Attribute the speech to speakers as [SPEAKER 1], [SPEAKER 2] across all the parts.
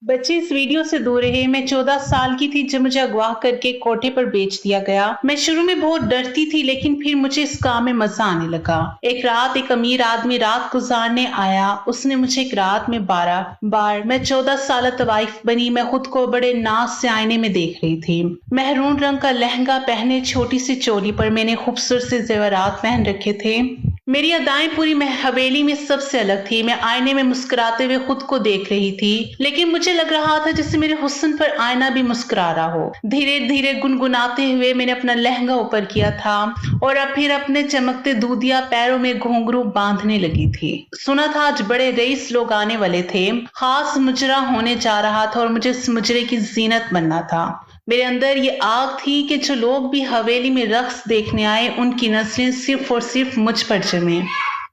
[SPEAKER 1] बच्चे इस वीडियो से दूर रहे। मैं 14 साल की थी जब मुझे अगवा करके कोठे पर बेच दिया गया। मैं शुरू में बहुत डरती थी, लेकिन फिर मुझे इस काम में मजा आने लगा। एक रात एक अमीर आदमी रात गुजारने आया। उसने मुझे एक रात में 12 बार मैं 14 साल तवाइफ बनी। मैं खुद को बड़े नाज से आईने में देख रही थी। महरून रंग का लहंगा पहने, छोटी सी चोली पर मैंने खूबसूरत से जेवरात पहन रखे थे। मेरी अदाएं पूरी हवेली में सबसे अलग थी। मैं आईने में मुस्कुराते हुए खुद को देख रही थी, लेकिन मुझे लग रहा था जैसे मेरे हुस्न पर आईना भी मुस्कुरा रहा हो। धीरे धीरे गुनगुनाते हुए मैंने अपना लहंगा ऊपर किया था और अब फिर अपने चमकते दूधिया पैरों में घुंघरू बांधने लगी थी। सुना था आज बड़े रईस लोग आने वाले थे। खास मुजरा होने जा रहा था और मुझे इस मुजरे की जीनत बनना था। मेरे अंदर ये आग थी कि जो लोग भी हवेली में रक्स देखने आए, उनकी नजरें सिर्फ और सिर्फ मुझ पर जमे।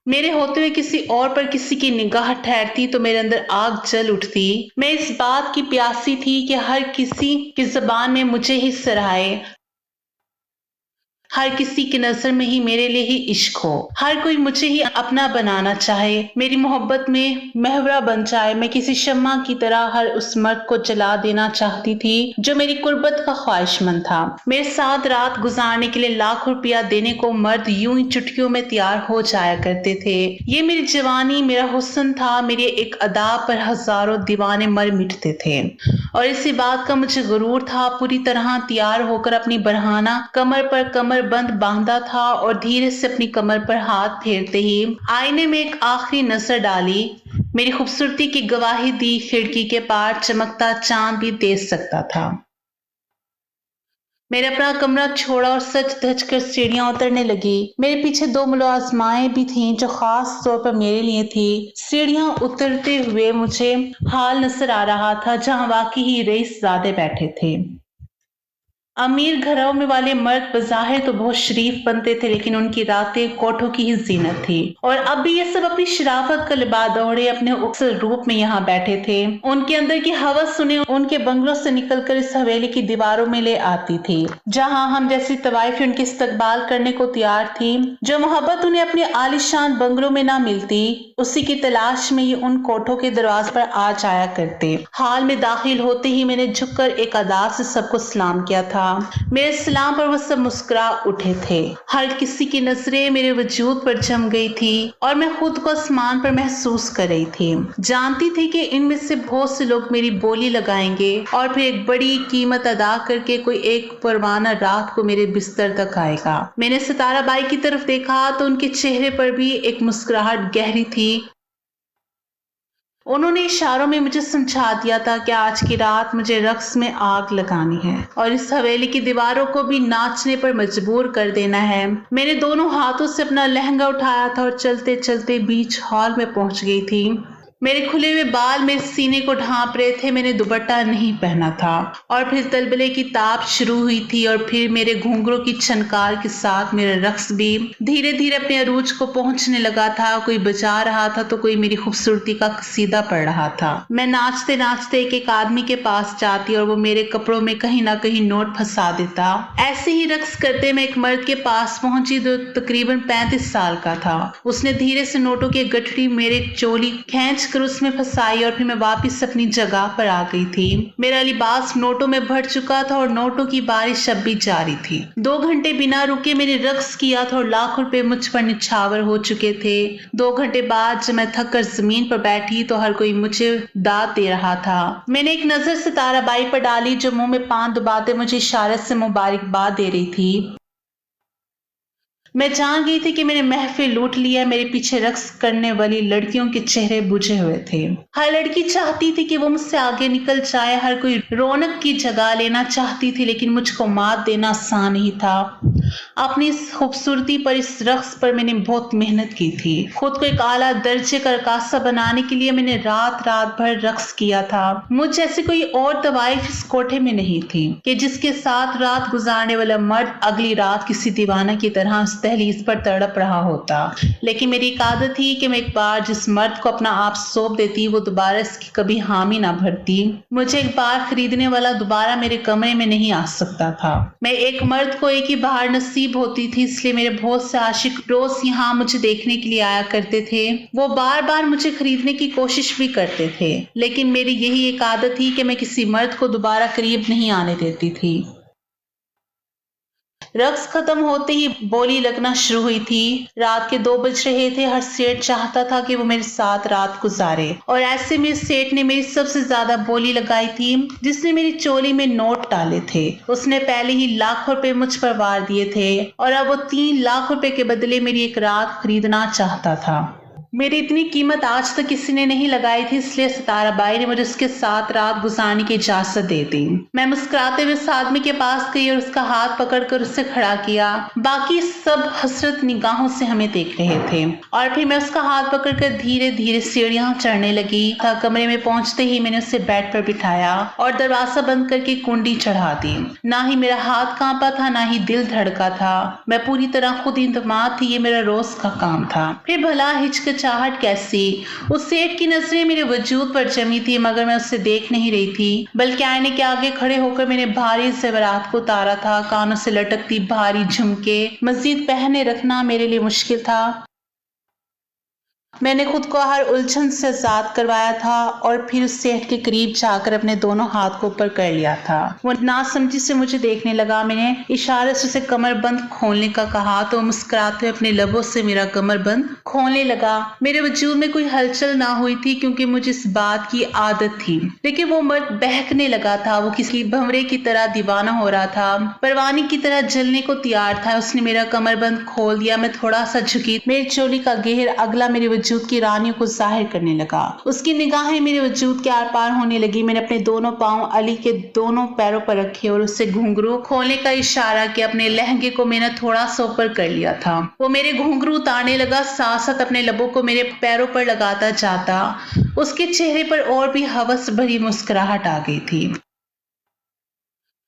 [SPEAKER 1] मेरे होते हुए किसी और पर किसी की निगाह ठहरती तो मेरे अंदर आग जल उठती। मैं इस बात की प्यासी थी कि हर किसी की जुबान में मुझे ही सराहे, हर किसी की नजर में ही मेरे लिए ही इश्क हो, हर कोई मुझे ही अपना बनाना चाहे, मेरी मोहब्बत में महवरा बन जाए। मैं किसी शम्मा की तरह हर उस मर्द को जला देना चाहती थी जो मेरी कुर्बत का ख्वाहिशमंद था। मेरे साथ रात गुजारने के लिए लाख रुपया देने को मर्द यूं ही चुटकियों में तैयार हो जाया करते थे। ये मेरी जवानी, मेरा हुस्न था। मेरी एक अदा पर हजारों दीवाने मर मिटते थे और इसी बात का मुझे गुरूर था। पूरी तरह तैयार होकर अपनी बरहाना कमर पर कमर बंद बांधा था और धीरे से अपनी कमर पर हाथ फेरते ही आईने में एक आखिरी नजर डाली। मेरी खूबसूरती की गवाही दी खिड़की के पार चमकता चांद भी देख सकता था। मैंने अपना कमरा छोड़ा और सच धज कर सीढ़ियां उतरने लगी। मेरे पीछे 2 मुलाजमाएं भी थीं जो खास तौर पर मेरे लिए थी। सीढ़ियां उतरते हुए मुझे हाल नजर आ रहा था जहां वाकई ही रईसजादे बैठे थे। अमीर घरों में वाले मर्द बज़ाहिर तो बहुत शरीफ बनते थे, लेकिन उनकी रातें कोठों की ही जीनत थी। और अब भी ये सब अपनी शराफत का लिबास ओढ़े अपने उक्सर रूप में यहाँ बैठे थे। उनके अंदर की हवस सुने उनके बंगलों से निकलकर इस हवेली की दीवारों में ले आती थी, जहाँ हम जैसी तवाइफी उनके इस्तकबाल करने को तैयार थी। जो मोहब्बत उन्हें अपने आलिशान बंगलों में ना मिलती, उसी की तलाश में ये उन कोठों के दरवाजे पर आ जाया करते। हाल में दाखिल होते ही मैंने झुककर एक अदा से सबको सलाम किया था। मेरे सलाम पर वो सब मुस्कुरा उठे थे। हर किसी की नजरें मेरे वजूद पर जम गई थी और मैं खुद को आसमान पर महसूस कर रही थी। जानती थी कि इनमें से बहुत से लोग मेरी बोली लगाएंगे और फिर एक बड़ी कीमत अदा करके कोई एक परवाना रात को मेरे बिस्तर तक आएगा। मैंने सितारा बाई की तरफ देखा तो उनके चेहरे पर भी एक मुस्कुराहट गहरी थी। उन्होंने इशारों में मुझे समझा दिया था कि आज की रात मुझे रक्स में आग लगानी है और इस हवेली की दीवारों को भी नाचने पर मजबूर कर देना है। मैंने दोनों हाथों से अपना लहंगा उठाया था और चलते चलते बीच हॉल में पहुंच गई थी। मेरे खुले हुए बाल मेरे सीने को ढांप रहे थे। मैंने दुपट्टा नहीं पहना था और फिर तलबले की ताप शुरू हुई थी और फिर मेरे घुंघरों की छनकार के साथ मेरा रक्स भी धीरे धीरे अपने अरूज को पहुंचने लगा था। कोई बजा रहा था तो कोई मेरी खूबसूरती का कसीदा पढ़ रहा था। मैं नाचते नाचते एक एक आदमी के पास जाती और वो मेरे कपड़ों में कहीं ना कहीं नोट फंसा देता। ऐसे ही रक्स करते मैं एक मर्द के पास पहुंची जो तकरीबन 35 साल का था। उसने धीरे से नोटों की गठरी मेरे चोली खींच कर उसमें फंसाई और फिर मैं वापस अपनी जगह पर आ गई थी। मेरा लिबास नोटों में भर चुका था और नोटों की बारिश अब भी जारी थी। 2 घंटे बिना रुके मैंने रक्स किया था और लाखों रुपए मुझ पर निछावर हो चुके थे। 2 घंटे बाद जब मैं थक कर जमीन पर बैठी तो हर कोई मुझे दाद दे रहा था। मैंने एक नजर सितारा बाई पर डाली जो मुंह में पान दबाते मुझे इशारे से मुबारकबाद दे रही थी। मैं जान गई थी कि मैंने महफिल लूट लिया। मेरे पीछे रक्स करने वाली लड़कियों के चेहरे बुझे हुए थे। हर लड़की चाहती थी कि वो मुझसे आगे निकल जाए। हर कोई रौनक की जगह लेना चाहती थी, लेकिन मुझको मात देना आसान नहीं था। अपनी इस खूबसूरती पर, इस रक्स पर मैंने बहुत मेहनत की थी। खुद को एक आला दर्जे का रकासा बनाने के लिए मैंने रात रात भर रक्स किया था। मुझ जैसी कोई और तवाइफ इस कोठे में नहीं थी कि जिसके साथ रात गुजारने वाला मर्द अगली रात किसी दीवाना की तरह उस दहलीज पर तड़प रहा होता। लेकिन मेरी एक आदत थी कि मैं एक बार जिस मर्द को अपना आप सौंप देती वो दोबारा इसकी कभी हामी ना भरती। मुझे एक बार खरीदने वाला दोबारा मेरे कमरे में नहीं आ सकता था। मैं एक मर्द को एक ही बार नसीब होती थी, इसलिए मेरे बहुत से आशिक रोज यहाँ मुझे देखने के लिए आया करते थे। वो बार बार मुझे खरीदने की कोशिश भी करते थे, लेकिन मेरी यही एक आदत थी कि मैं किसी मर्द को दोबारा करीब नहीं आने देती थी। रक्स खत्म होते ही बोली लगना शुरू हुई थी। रात के 2 बज रहे थे। हर सेठ चाहता था कि वो मेरे साथ रात गुजारे, और ऐसे में सेठ ने मेरी सबसे ज्यादा बोली लगाई थी, जिसने मेरी चोली में नोट डाले थे। उसने पहले ही लाखों रुपए मुझ पर वार दिए थे, और अब वो 3 लाख रुपए के बदले मेरी एक रात खरीदना चाहता था। मेरी इतनी कीमत आज तक किसी ने नहीं लगाई थी, इसलिए सितारा बाई ने मुझे उसके साथ रात गुजारने की इजाजत दे दी। मैं मुस्कुराते हुए उस आदमी के पास गई और उसका हाथ पकड़कर उससे खड़ा किया। बाकी सब हसरत निगाहों से हमें देख रहे थे, और फिर मैं उसका हाथ पकड़कर धीरे धीरे सीढ़ियां चढ़ने लगी। कमरे में पहुंचते ही मैंने उसे बेड पर बिठाया और दरवाजा बंद करके कुंडी चढ़ा दी। ना ही मेरा हाथ कांपा था, ना ही दिल धड़का था। मैं पूरी तरह खुद इंतमाद थी, ये मेरा रोज का काम था। फिर भला हिचकिचाहट कैसी? उस सेठ की नजरें मेरे वजूद पर जमी थी, मगर मैं उससे देख नहीं रही थी, बल्कि आईने के आगे खड़े होकर मैंने भारी ज़ेवरात को उतारा था। कानों से लटकती भारी झुमके मजीद पहने रखना मेरे लिए मुश्किल था। मैंने खुद को हर उलझन से आजाद करवाया था, और फिर उस सेठ के करीब जाकर अपने दोनों हाथ को ऊपर कर लिया था। वो नासमझी से मुझे देखने लगा। मैंने इशारे से उसे कमरबंद खोलने का कहा तो मुस्कुराते हुए अपने लबों से मेरा कमरबंद खोलने लगा। मेरे वजूद में कोई हलचल ना हुई थी, क्योंकि मुझे इस बात की आदत थी, लेकिन वो मर्द बहकने लगा था। वो किसी भंवरे की तरह दीवाना हो रहा था, परवाने की तरह जलने को तैयार था। उसने मेरा कमरबंद खोल दिया। मैं थोड़ा सा झुकी। मेरी चोली का घेर अगला मेरे वजूद की रानियों को जाहिर करने लगा। उसकी निगाहें मेरे वजूद के आर पार होने लगी। मैंने अपने दोनों पांव अली के दोनों पैरों पर रखे और उससे घुंघरू खोलने का इशारा किया। अपने लहंगे को मैंने थोड़ा सा ऊपर कर लिया था। वो मेरे घुंघरू उतारने लगा, साथ साथ अपने लबों को मेरे पैरों पर लगाता जाता। उसके चेहरे पर और भी हवस भरी मुस्कुराहट आ गई थी।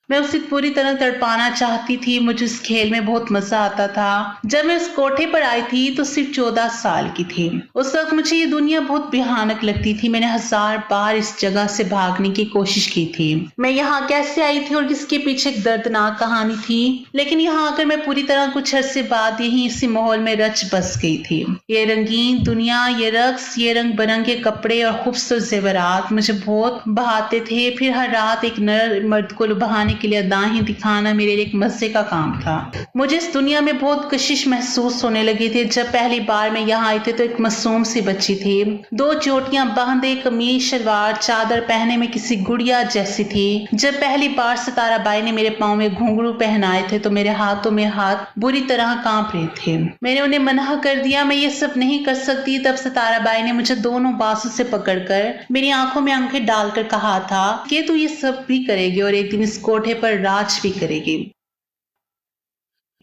[SPEAKER 1] मैं उसे पूरी तरह तड़पाना चाहती थी। मुझे इस खेल में बहुत मजा आता था। जब मैं उस कोठे पर आई थी तो सिर्फ 14 साल की थी। उस वक्त मुझे ये दुनिया बहुत भयानक लगती थी। मैंने 1000 बार इस जगह से भागने की कोशिश की थी। मैं यहाँ कैसे आई थी और इसके पीछे एक दर्दनाक कहानी थी, लेकिन यहाँ आकर मैं पूरी तरह कुछ अरसे बाद यही इसी माहौल में रच बस गई थी। ये रंगीन दुनिया, ये रक्स, ये रंग बिरंगे कपड़े और खूबसूरत जेवरात मुझे बहुत बहाते थे। फिर हर रात एक नर मर्द को लुभाने के लिए अदाएं दिखाना मेरे लिए एक मजे का काम था। मुझे इस दुनिया में बहुत कशिश महसूस होने लगी थी। जब पहली बार मैं यहाँ आई थी तो एक मासूम सी बच्ची थी। 2 चोटियां बांधे, कमीज शलवार चादर पहने में किसी गुड़िया जैसी थी। जब पहली बार सितारा बाई ने मेरे पाँव में घुंघरू पहनाए थे तो मेरे हाथों में हाथ बुरी तरह कांप रहे थे। मैंने उन्हें मना कर दिया, मैं ये सब नहीं कर सकती। तब सितारा बाई ने मुझे दोनों बाजू से पकड़कर मेरी आंखों में आंखें डालकर कहा था कि तू ये सब भी करेगी और एक दिन इस कोठे पर राज भी करेगी।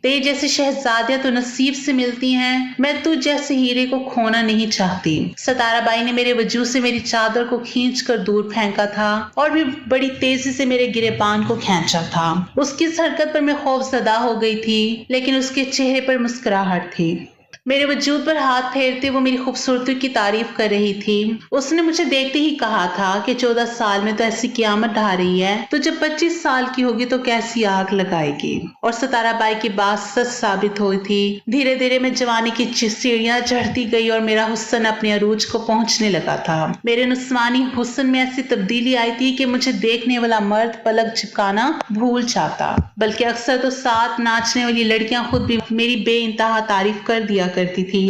[SPEAKER 1] तेरे जैसे शहजादियां तो नसीब से मिलती हैं। मैं तुझ जैसे हीरे को खोना नहीं चाहती। सितारा बाई ने मेरे वजूद से मेरी चादर को खींचकर दूर फेंका था और भी बड़ी तेजी से मेरे गिरेबान को खींचा था। उसकी इस हरकत पर मैं खौफजदा हो गई थी, लेकिन उसके चेहरे पर मुस्कुराहट थी। मेरे वजूद पर हाथ फेरते वो मेरी खूबसूरती की तारीफ कर रही थी। उसने मुझे देखते ही कहा था कि 14 साल में तो ऐसी क़यामत ढा रही है, तो जब 25 साल की होगी तो कैसी आग लगाएगी। और सितारा बाई की बात सच साबित हुई थी। धीरे धीरे मैं जवानी की सीढ़ियां चढ़ती गई और मेरा हुस्न अपने अरूज को पहुंचने लगा था। मेरे नुस्वानी हुस्न में ऐसी तब्दीली आई थी कि मुझे देखने वाला मर्द पलक झपकाना भूल जाता, बल्कि अक्सर तो साथ नाचने वाली लड़कियां खुद भी मेरी बेइंतहा तारीफ कर दिया करती थी।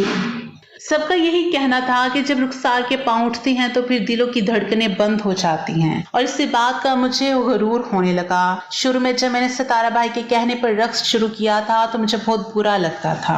[SPEAKER 1] सबका यही कहना था कि जब रुखसार के पांव उठते हैं तो फिर दिलों की धड़कनें बंद हो जाती हैं, और इसी बात का मुझे गरूर होने लगा। शुरू में जब मैंने सितारा भाई के कहने पर रक्स शुरू किया था तो मुझे बहुत बुरा लगता था।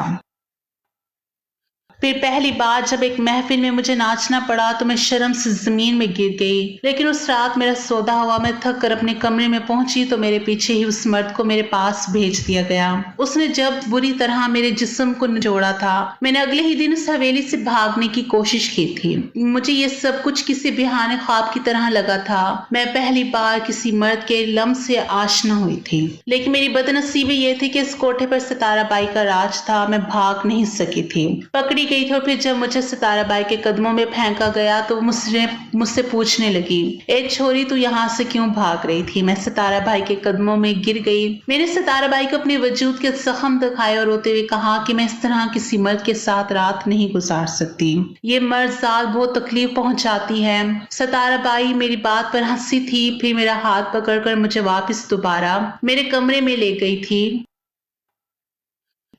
[SPEAKER 1] फिर पहली बार जब एक महफिल में मुझे नाचना पड़ा तो मैं शर्म से जमीन में गिर गई। लेकिन उस रात मेरा सौदा हुआ। मैं थक कर अपने कमरे में पहुंची तो मेरे पीछे ही उस मर्द को मेरे पास भेज दिया गया। उसने जब बुरी तरह मेरे जिस्म को निचोड़ा था, मैंने अगले ही दिन उस हवेली से भागने की कोशिश की थी। मुझे ये सब कुछ किसी बेहाने ख्वाब की तरह लगा था। मैं पहली बार किसी मर्द के लम्स से आशना हुई थी, लेकिन मेरी बदनसीबी ये थी कि इस कोठे पर सितारा बाई का राज था। मैं भाग नहीं सकी थी। पकड़ी गई थी और फिर जब मुझे सितारा बाई के कदमों में फेंका गया तो मुझसे पूछने लगी, ए छोरी तू यहाँ से क्यों भाग रही थी? मैं सितारा बाई के कदमों में गिर गई। मैंने सितारा बाई को अपने वजूद के जख्म दिखाए और रोते हुए कहा कि मैं इस तरह किसी मर्द के साथ रात नहीं गुजार सकती, ये मर्द जात बहुत तकलीफ पहुंचाती है। सितारा बाई मेरी बात पर हंसी थी, फिर मेरा हाथ पकड़कर मुझे वापस दोबारा मेरे कमरे में ले गई थी।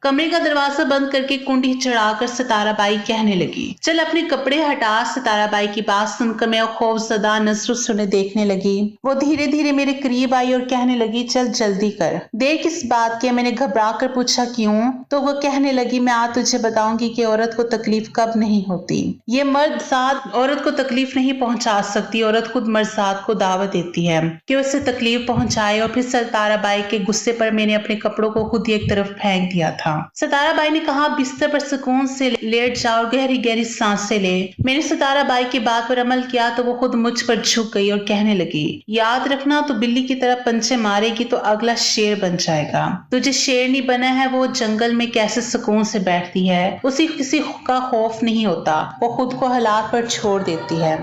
[SPEAKER 1] कमरे का दरवाजा बंद करके कुंडी चढ़ाकर सितारा बाई कहने लगी, चल अपने कपड़े हटा। सितारा बाई की बात सुनकर मैं खौफजदा नजरों से उन्हें देखने लगी। वो धीरे धीरे मेरे करीब आई और कहने लगी, चल जल्दी कर। देर किस बात की? मैंने घबरा कर पूछा, क्यों? तो वो कहने लगी, मैं आज तुझे बताऊंगी कि औरत को तकलीफ कब नहीं होती। ये मर्द जात औरत को तकलीफ नहीं पहुंचा सकती, औरत खुद मर्द जात को दावत देती है कि उसे तकलीफ पहुंचाए। और फिर सितारा बाई के गुस्से पर मैंने अपने कपड़ों को खुद ही एक तरफ फेंक दिया था। सितारा बाई ने कहा, बिस्तर पर सुकून से लेट जाओ और गहरी गहरी सांसें ले। मैंने सितारा बाई की बात पर अमल किया तो वो खुद मुझ पर झुक गई और कहने लगी, याद रखना तो बिल्ली की तरह पंचे मारेगी तो अगला शेर बन जाएगा। तुझे शेरनी बना है, वो जंगल में कैसे सुकून से बैठती है, उसे किसी का खौफ नहीं होता, वो खुद को हालात पर छोड़ देती है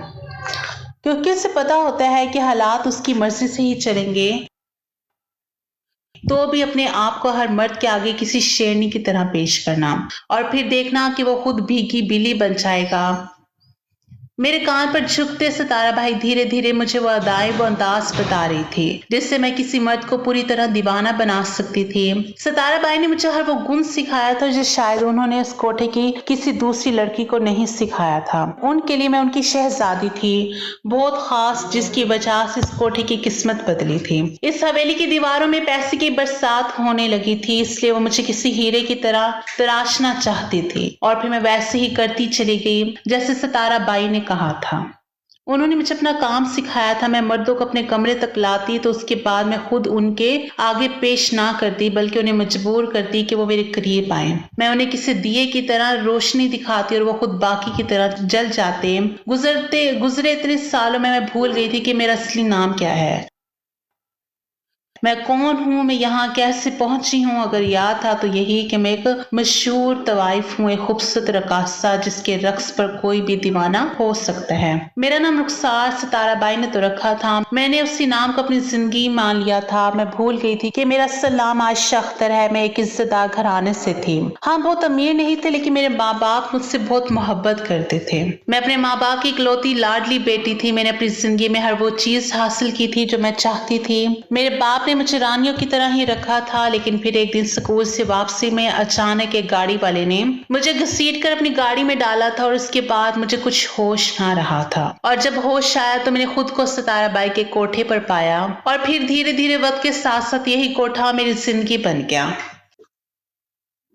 [SPEAKER 1] क्योंकि उसे पता होता है कि हालात उसकी मर्जी से ही चलेंगे। तो भी अपने आप को हर मर्द के आगे किसी शेरनी की तरह पेश करना और फिर देखना कि वो खुद भीगी बिल्ली बन जाएगा। मेरे कान पर झुकते सितारा बाई धीरे धीरे मुझे वो अदाएं वो अंदाज बता रही थी जिससे मैं किसी मर्द को पूरी तरह दीवाना बना सकती थी। सितारा बाई ने मुझे हर वो गुण सिखाया था जो शायद उन्होंने इस कोठे की किसी दूसरी लड़की को नहीं सिखाया था। उनके लिए मैं उनकी शहजादी थी, बहुत खास, जिसकी वजह से इस कोठे की किस्मत बदली थी। इस हवेली की दीवारों में पैसे की बरसात होने लगी थी, इसलिए वो मुझे किसी हीरे की तरह तराशना चाहती थी और फिर मैं वैसे ही करती चली गई जैसे सितारा बाई ने कहा था। उन्होंने मुझे अपना काम सिखाया था। मैं मर्दों को अपने कमरे तक लाती तो उसके बाद मैं खुद उनके आगे पेश ना करती बल्कि उन्हें मजबूर करती कि वो मेरे करीब आए। मैं उन्हें किसी दिए की तरह रोशनी दिखाती और वो खुद बाकी की तरह जल जाते। गुजरे इतने सालों में मैं भूल गई थी कि मेरा असली नाम क्या है, मैं कौन हूँ, मैं यहाँ कैसे पहुंची हूँ। अगर याद था तो यही कि मैं एक मशहूर तवाइफ हूँ, एक खूबसूरत रकासा जिसके रक्स पर कोई भी दीवाना हो सकता है। मेरा नाम रुखसार सितारा बाई ने तो रखा था, मैंने उसी नाम को अपनी जिंदगी मान लिया था। मैं भूल गई थी कि मेरा असल नाम आयशा अख्तर है। मैं एक इज्जतदार घराने से थी। हाँ, बहुत अमीर नहीं थे लेकिन मेरे माँ बाप मुझसे बहुत मोहब्बत करते थे। मैं अपने माँ बाप की इकलौती लाडली बेटी थी। मैंने अपनी जिंदगी में हर वो चीज हासिल की थी जो मैं चाहती थी। मेरे बाप ने मुझे रानियों की तरह ही रखा था, लेकिन फिर एक दिन स्कूल से वापसी में अचानक एक गाड़ी वाले ने मुझे घसीट कर अपनी गाड़ी में डाला था और उसके बाद मुझे कुछ होश ना रहा था। और जब होश आया तो मैंने खुद को सितारा बाई के कोठे पर पाया और फिर धीरे धीरे वक्त के साथ साथ यही कोठा मेरी जिंदगी बन गया।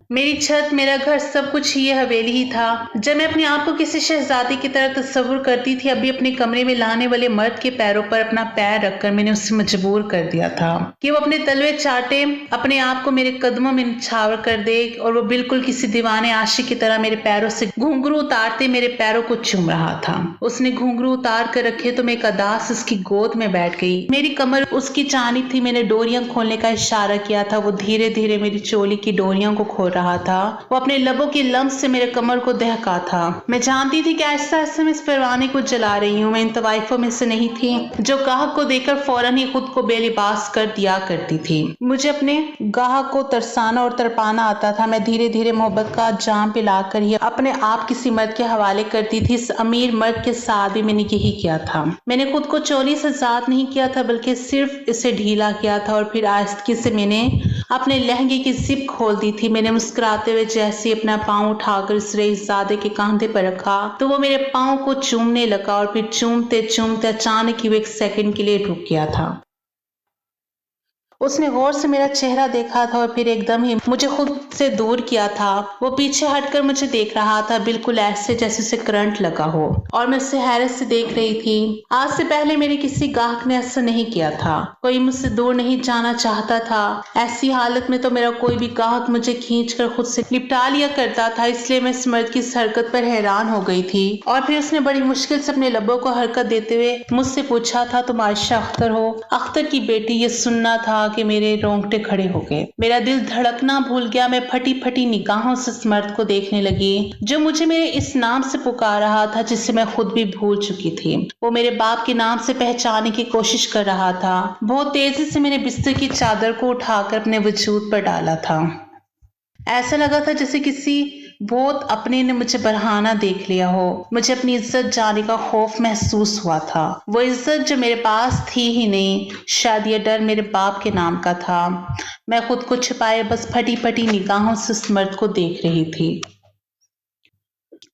[SPEAKER 1] मेरी छत, मेरा घर, सब कुछ ये हवेली ही था। जब मैं अपने आप को किसी शहजादी की तरह तस्वुर करती थी, अभी अपने कमरे में लाने वाले मर्द के पैरों पर अपना पैर रखकर मैंने उसे मजबूर कर दिया था कि वो अपने तलवे चाटे, अपने आप को मेरे कदमों में निछावर कर दे। और वो बिल्कुल किसी दीवाने आशिक की तरह मेरे पैरों से घुंघरू उतारते मेरे पैरों को चूम रहा था। उसने घुंघरू उतार कर रखे तो मैं एक अदास उसकी गोद में बैठ गई। मेरी कमर उसकी जानिब थी। मैंने डोरियां खोलने का इशारा किया था। वो धीरे धीरे मेरी चोली की डोरियों को खोल रहा था। वो अपने लबों की लम्स से मेरे कमर को दहका था। मैं जानती थी कि ऐसा ऐसा मैं इस परवाने को जला रही हूँ। मैं इन तवाइफों में से नहीं थी जो गाहक को देकर फौरन ही खुद को बेलिबास कर दिया करती थी। मुझे अपने गाहक को तरसाना और तरपाना आता था। मैं धीरे धीरे मोहब्बत का जाम पिलाकर ही अपने आप किसी मर्द के हवाले करती थी। इस अमीर मर्द के साथ भी मैंने यही किया था। मैंने खुद को चोली से आजाद नहीं किया था बल्कि सिर्फ इसे ढीला किया था और फिर आहिस्ते से मैंने अपने लहंगे की जिप खोल दी थी। मैंने मुस्कुराते हुए जैसे अपना पांव उठाकर इस रईसजादे के कांधे पर रखा तो वो मेरे पांव को चूमने लगा और फिर चूमते चूमते अचानक ही वो एक सेकंड के लिए रुक गया था। उसने गौर से मेरा चेहरा देखा था और फिर एकदम ही मुझे खुद से दूर किया था। वो पीछे हटकर मुझे देख रहा था, बिल्कुल ऐसे जैसे उसे करंट लगा हो, और मैं उसे हैरत से देख रही थी। आज से पहले मेरे किसी गाहक ने ऐसा नहीं किया था। कोई मुझसे दूर नहीं जाना चाहता था। ऐसी हालत में तो मेरा कोई भी गाहक मुझे खींचकर खुद से निपटा लिया करता था। इसलिए मैं इस मर्द की इस हरकत पर हैरान हो गई थी। और फिर उसने बड़ी मुश्किल से अपने लबों को हरकत देते हुए मुझसे पूछा था, तुम आयशा अख्तर हो? अख्तर की बेटी, ये सुनना था कि मेरे रोंगटे खड़े हो गए। मेरा दिल धड़कना भूल गया। मैं फटी फटी निगाहों से उस मर्द को देखने लगी जो मुझे मेरे इस नाम से पुकार रहा था जिसे मैं खुद भी भूल चुकी थी। वो मेरे बाप के नाम से पहचानने की कोशिश कर रहा था। बहुत तेजी से मैंने बिस्तर की चादर को उठाकर अपने वजूद पर डाला था। ऐसा लगा था जैसे किसी बहुत अपने ने मुझे बरहाना देख लिया हो। मुझे अपनी इज्जत जाने का खौफ महसूस हुआ था। वो इज्जत जो मेरे पास थी ही नहीं, शायद ये डर मेरे बाप के नाम का था। मैं खुद को छिपाए बस फटी फटी निगाहों से उस मर्द को देख रही थी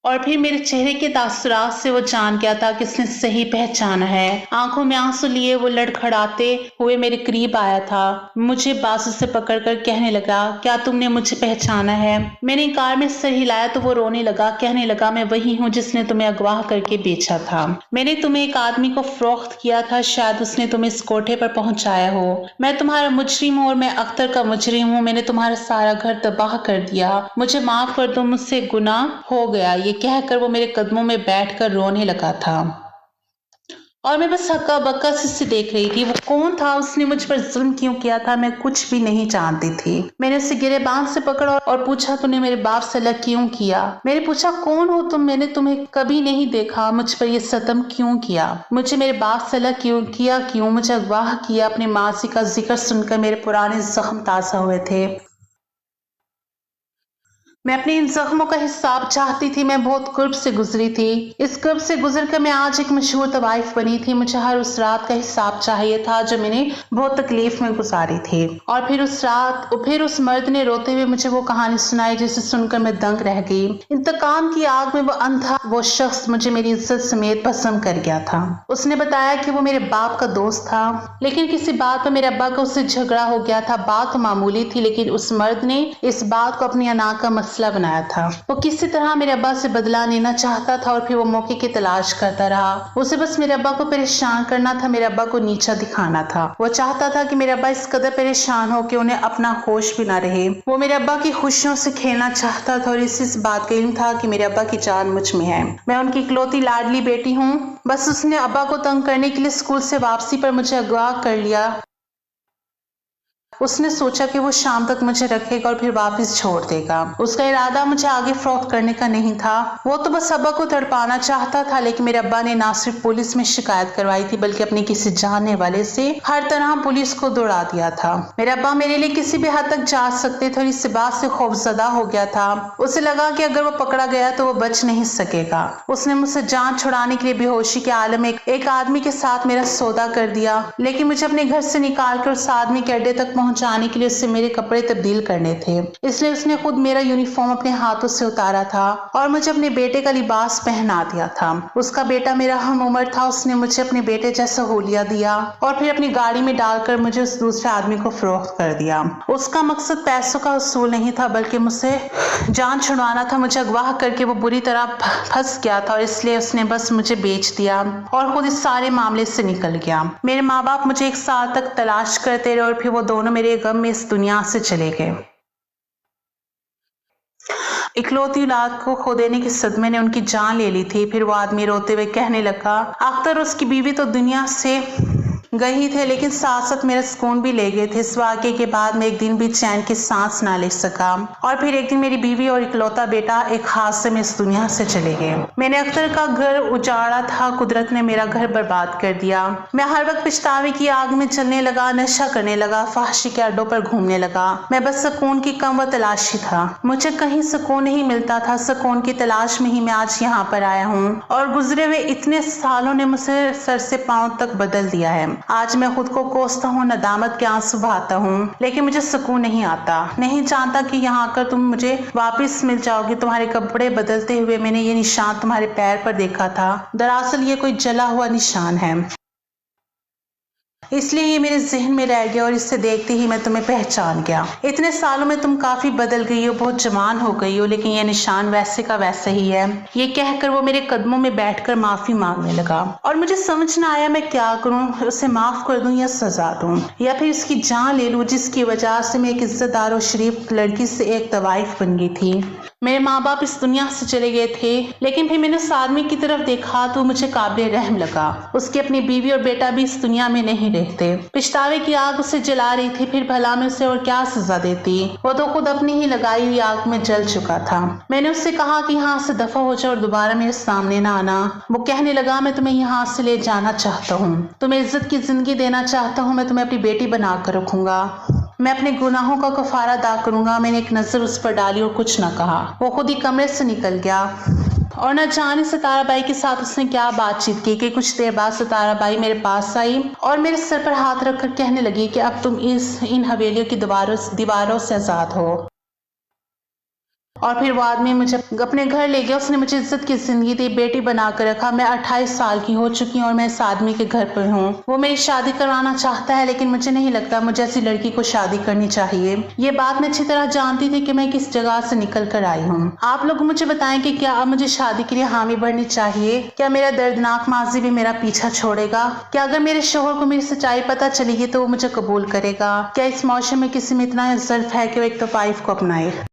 [SPEAKER 1] और फिर मेरे चेहरे के तासुरात से वो जान गया था कि उसने सही पहचाना है। आंखों में आंसू लिए वो लड़खड़ाते हुए मेरे करीब आया था। मुझे बाजू से पकड़कर कहने लगा, क्या तुमने मुझे पहचाना है? मैंने इनकार में सर हिलाया तो वो रोने लगा। कहने लगा, मैं वही हूँ जिसने तुम्हें अगवा करके बेचा था। मैंने तुम्हें एक आदमी को फरोख्त किया था। शायद उसने तुम्हें इस कोठे पर पहुंचाया हो। मैं तुम्हारा मुजरिम हूँ और मैं अख्तर का मुजरिम हूँ। मैंने तुम्हारा सारा घर तबाह कर दिया। मुझे माफ कर दो, मुझसे गुनाह हो गया। ये कहकर वो मेरे कदमों में बैठकर रोने लगा था और मैं बस हक्का बक्का से उसे देख रही थी। वो कौन था? उसने मुझ पर जुल्म क्यों किया था? मैं कुछ भी नहीं जानती थी। मैंने उसे गिरेबान से पकड़ा और पूछा, तूने मेरे बाप से अलग क्यों किया? मैंने पूछा, कौन हो तुम? मैंने तुम्हें कभी नहीं देखा। मुझ पर यह सतम क्यों किया? मुझे मेरे बाप से अलग क्यों किया? क्यों मुझे अगवा किया? अपने मासी का जिक्र सुनकर मेरे पुराने जख्म ताजा हुए थे। मैं अपने इन जख्मों का हिसाब चाहती थी। मैं बहुत कुर्ब से गुजरी थी। इस कुर्ब से गुजरकर मैं आज एक मशहूर तवाइफ बनी थी। मुझे हर उस रात का हिसाब चाहिए था जो मैंने बहुत तकलीफ में गुजारी थी। और फिर उस मर्द ने रोते हुए मुझे वो कहानी सुनाई जिसे सुनकर मैं दंग रह गई। इंतकाम की आग में वो अंधा वो शख्स मुझे मेरी इज्जत समेत पसंद कर गया था। उसने बताया कि वो मेरे बाप का दोस्त था, लेकिन किसी बात पर मेरे अब्बा का उससे झगड़ा हो गया था। बात तो मामूली थी, लेकिन उस मर्द ने इस बात को अपनी अना का मसला बनाया था। वो किसी तरह मेरे अब्बा से बदला लेना चाहता था और फिर वो मौके की तलाश करता रहा। उसे बस मेरे अब्बा को परेशान करना था, मेरे अब्बा को नीचा दिखाना था। वो चाहता था कि मेरे अब्बा इस कदर परेशान हो कि उन्हें अपना होश भी ना रहे। वो मेरे अब्बा की खुशियों से खेलना चाहता था और इस बात का इल्म था कि मेरे अब्बा की जान मुझ में है। मैं उनकी इकलौती लाडली बेटी हूँ। बस उसने अब्बा को तंग करने के लिए स्कूल से वापसी पर मुझे अगवा कर लिया। उसने सोचा कि वो शाम तक मुझे रखेगा और फिर वापस छोड़ देगा। उसका इरादा मुझे आगे फरोख्त करने का नहीं था। वो तो बस अब्बा को तड़पाना चाहता था, लेकिन मेरे अब्बा ने ना सिर्फ पुलिस में शिकायत करवाई थी बल्कि अपने किसी जानने वाले से हर तरह पुलिस को दौड़ा दिया था। मेरे अब्बा मेरे लिए किसी भी हद तक जा सकते थे और इस बात से खौफजदा हो गया था। उसे लगा कि अगर वो पकड़ा गया तो वो बच नहीं सकेगा। उसने मुझसे जान छुड़ाने के लिए बेहोशी के आलम में एक आदमी के साथ मेरा सौदा कर दिया, लेकिन मुझे अपने घर से निकाल कर उस आदमी के अड्डे तक पहुंचाने के लिए उससे मेरे कपड़े तब्दील करने थे। इसलिए उसने खुद मेरा यूनिफॉर्म अपने हाथों से उतारा था और मुझे अपने बेटे का लिबास पहना दिया था। उसका बेटा मेरा हम उम्र था। उसने मुझे अपने बेटे जैसा होलिया दिया और फिर अपनी गाड़ी में डालकर मुझे उस दूसरे आदमी को फरोख्त कर दिया। उसका मकसद पैसों का उसूल नहीं था बल्कि मुझसे जान छुड़वाना था। मुझे अगवा करके वो बुरी तरह फंस गया था और इसलिए उसने बस मुझे बेच दिया और खुद इस सारे मामले से निकल गया। मेरे माँ बाप मुझे 1 साल तक तलाश करते रहे और फिर वो दोनों मेरे गम में इस दुनिया से चले गए। इकलौती औलाद को खो देने के सदमे ने उनकी जान ले ली थी। फिर वो आदमी रोते हुए कहने लगा, अख्तर उसकी बीवी तो दुनिया से गई थे, लेकिन साथ साथ मेरा सुकून भी ले गए थे। इस वाक़े के बाद मैं एक दिन भी चैन की सांस ना ले सका और फिर एक दिन मेरी बीवी और इकलौता बेटा एक हादसे में इस दुनिया से चले गए। मैंने अख्तर का घर उजाड़ा था, कुदरत ने मेरा घर बर्बाद कर दिया। मैं हर वक्त पछतावे की आग में चलने लगा, नशा करने लगा, फहशी के अड्डों पर घूमने लगा। मैं बस सुकून की कम व तलाशी था। मुझे कहीं सुकून नहीं मिलता था। सुकून की तलाश में ही मैं आज यहाँ पर आया हूँ और गुजरे हुए इतने सालों ने मुझे सर से पांव तक बदल दिया है। आज मैं खुद को कोसता हूँ, नदामत के आंसू बहाता हूँ, लेकिन मुझे सुकून नहीं आता। नहीं जानता कि यहाँ आकर तुम मुझे वापस मिल जाओगे। तुम्हारे कपड़े बदलते हुए मैंने ये निशान तुम्हारे पैर पर देखा था। दरअसल ये कोई जला हुआ निशान है, इसलिए ये मेरे जहन में रह गया और इससे देखते ही मैं तुम्हें पहचान गया। इतने सालों में तुम काफी बदल गई हो, बहुत जवान हो गई हो, लेकिन ये निशान वैसे का वैसा ही है। ये कहकर वो मेरे कदमों में बैठकर माफी मांगने लगा और मुझे समझ ना आया मैं क्या करूं, उसे माफ कर दूं या सजा दूं या फिर उसकी जान ले लूं जिसकी वजह से मैं एक इज्जतदार और शरीफ लड़की से एक तवाइफ बन गई थी। मेरे माँ बाप इस दुनिया से चले गए थे, लेकिन फिर मैंने उस आदमी की तरफ देखा तो मुझे काबिल रहम लगा। उसकी अपनी बीवी और बेटा भी इस दुनिया में नहीं नहीं देखते। पछतावे की आग उसे जला रही थी, फिर भला मैं उसे और क्या सजा देती। वो तो खुद अपनी ही लगाई हुई आग में जल चुका था। मैंने उससे कहा कि यहाँ से दफा हो जाओ और दोबारा मेरे सामने ना आना। वो कहने लगा, मैं तुम्हें यहाँ से ले जाना चाहता हूँ, तुम्हें इज्जत की जिंदगी देना चाहता हूँ, मैं तुम्हें अपनी बेटी बना कर रखूंगा, मैं अपने गुनाहों का कफारा अदा करूंगा। मैंने एक नजर उस पर डाली और कुछ न कहा। वो खुद ही कमरे से निकल गया और न जाने सितारा बाई के साथ उसने क्या बातचीत की कि कुछ देर बाद सितारा बाई मेरे पास आई और मेरे सर पर हाथ रखकर कहने लगी कि अब तुम इन हवेलियों की दीवारों से आजाद हो। और फिर वो आदमी मुझे अपने घर ले गया। उसने मुझे इज्जत की जिंदगी दी, बेटी बना कर रखा। मैं 28 साल की हो चुकी हूँ और मैं इस आदमी के घर पर हूँ। वो मेरी शादी करवाना चाहता है, लेकिन मुझे नहीं लगता मुझे ऐसी लड़की को शादी करनी चाहिए। ये बात मैं अच्छी तरह जानती थी कि मैं किस जगह से निकल कर आई हूँ। आप लोग मुझे बताएं कि क्या अब मुझे शादी के लिए हामी भरनी चाहिए? क्या मेरा दर्दनाक माजी भी मेरा पीछा छोड़ेगा? क्या अगर मेरे शोहर को मेरी सच्चाई पता चलेगी तो वो मुझे कबूल करेगा? क्या इस मौसम में किसी में इतना ज़र्फ है कि वो एक तवाइफ को अपनाए?